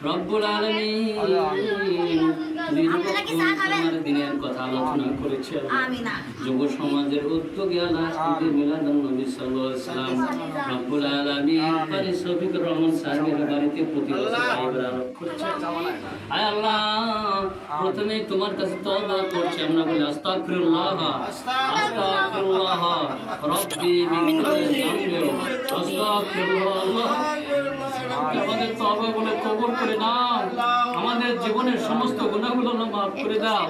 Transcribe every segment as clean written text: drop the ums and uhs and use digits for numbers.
রব্বুল আলামিন দিনের কথা আলোচনা করেছে যুব সমাজের উদ্যোগে আল্লাহ মিলাদুন নবী সাল্লাল্লাহু আলাইহি ওয়াসাল্লাম রব্বুল আলামিন পারি শফিকুর রহমান সাহেবের বাড়িতে প্রতি বছর আয়োজন করছে। আয় আল্লাহ, প্রথমে তোমার কাছে তওবা করছি, আমরা বলি আস্তাগফিরুল্লাহ আস্তাগফিরুল্লাহ রব্বি মিন কুল্লি যামবি আস্তাগফিরুল্লাহ। আমাদের তওবাগুলো কবুল করে নাও, আমাদের জীবনের সমস্ত গুনাহগুলো মাফ করে দাও।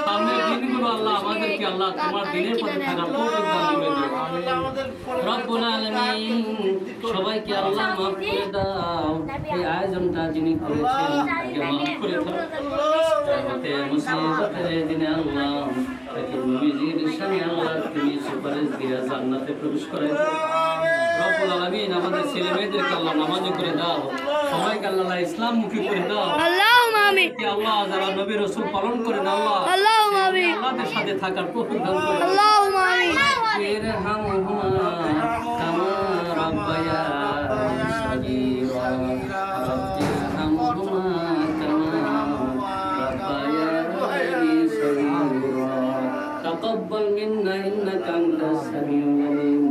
সামনের দিনগুলো আল্লাহ আমাদেরকে আল্লাহ তোমার দিনের পথে থাকার তৌফিক দান করে দাও। রব্বুল আলামিন সবাইকে আল্লাহ মাফ করে দাও। এই আয়োজনটা যিনি করেছেন তাকে মাফ করে দাও। তাতে মুসিবতের দিনে আল্লাহ তাকে নবীজির শানে আল্লাহ তুমি সুপারিশ দিয়ে জান্নাতে প্রবেশ করে দাও। রব্বুল আলামিন আমাদের ছেলে মেয়েদেরকে আল্লাহ নামাজি করে দাও, সবাইকে আল্লাহ ইসলামমুখী করে দাও। আল্লাহুম্মা আমিন। আল্লাহ যারা নবী রাসূল পালন করেন আল্লাহ আল্লাহুম্মা আমিন, আল্লাহর সাথে থাকার তৌফিক দান করুন। আল্লাহুম্মা আমিন। ইরহামহুমা কামা রাব্বায়ানি সগীরা ইরহামহুমা কামা রাব্বায়ানি সগীরা তাকাব্বাল মিন্না ইন্নাকা আনতাস সামিউল আলিম।